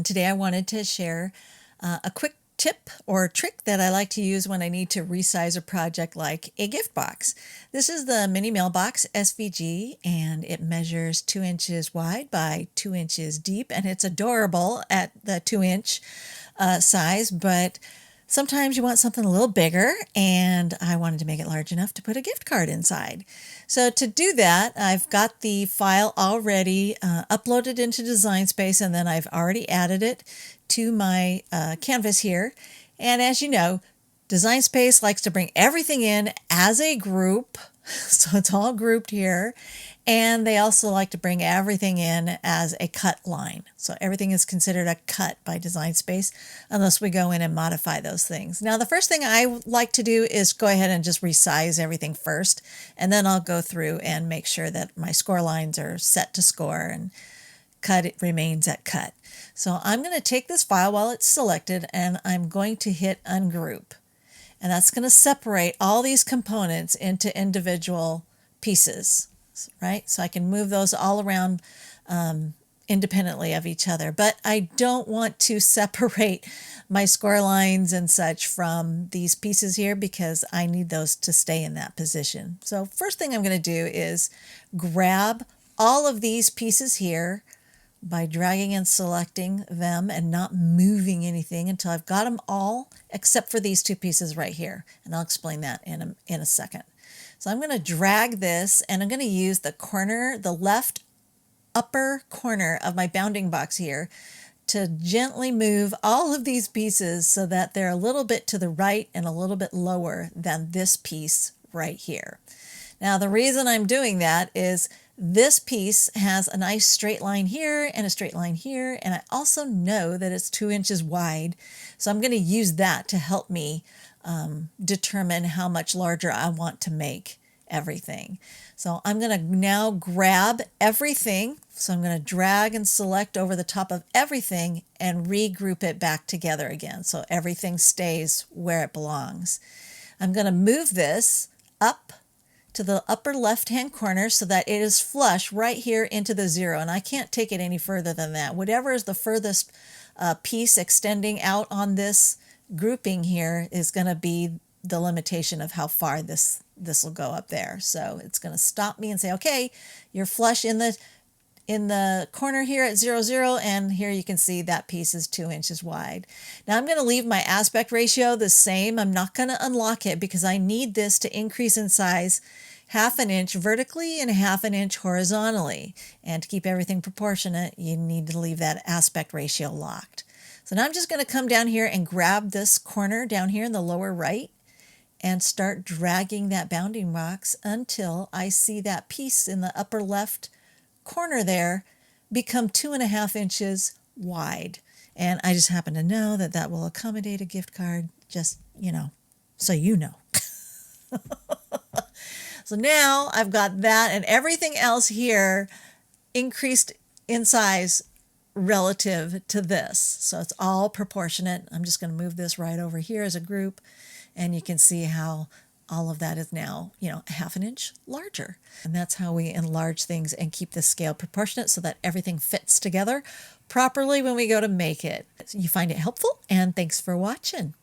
Today I wanted to share a quick tip or trick that I like to use when I need to resize a project like a gift box. This is the mini mailbox SVG, and it measures 2 inches wide by 2 inches deep, and it's adorable at the 2-inch size, but sometimes you want something a little bigger, and I wanted to make it large enough to put a gift card inside. So to do that, I've got the file already uploaded into Design Space, and then I've already added it to my canvas here. And as you know, Design Space likes to bring everything in as a group, so it's all grouped here. And they also like to bring everything in as a cut line. So everything is considered a cut by Design Space unless we go in and modify those things. Now, the first thing I like to do is go ahead and just resize everything first. And then I'll go through and make sure that my score lines are set to score and cut it remains at cut. So I'm going to take this file while it's selected, and I'm going to hit ungroup. And that's going to separate all these components into individual pieces. Right? So I can move those all around independently of each other. But I don't want to separate my score lines and such from these pieces here because I need those to stay in that position. So first thing I'm going to do is grab all of these pieces here by dragging and selecting them and not moving anything until I've got them all except for these two pieces right here. And I'll explain that in a second. So I'm going to drag this, and I'm going to use the corner, the left upper corner of my bounding box here to gently move all of these pieces so that they're a little bit to the right and a little bit lower than this piece right here. Now, the reason I'm doing that is this piece has a nice straight line here and a straight line here, and I also know that it's 2 inches wide, so I'm going to use that to help me determine how much larger I want to make everything. So I'm going to now grab everything. So I'm going to drag and select over the top of everything and regroup it back together again. So everything stays where it belongs. I'm going to move this up to the upper left-hand corner so that it is flush right here into the 0. And I can't take it any further than that. Whatever is the furthest piece extending out on this grouping here is going to be the limitation of how far this will go up there. So it's going to stop me and say, okay, you're flush in the corner here at 0, 0, and here you can see that piece is 2 inches wide. Now I'm going to leave my aspect ratio the same. I'm not going to unlock it because I need this to increase in size 1/2 inch vertically and 1/2 inch horizontally. And to keep everything proportionate, you need to leave that aspect ratio locked. So now I'm just going to come down here and grab this corner down here in the lower right and start dragging that bounding box until I see that piece in the upper left corner there become 2.5 inches wide. And I just happen to know that that will accommodate a gift card, just, so you know. So now I've got that and everything else here increased in size relative to this. So it's all proportionate. I'm just going to move this right over here as a group, and you can see how all of that is now, 1/2 inch larger. And that's how we enlarge things and keep the scale proportionate so that everything fits together properly when we go to make it. You find it helpful, and thanks for watching.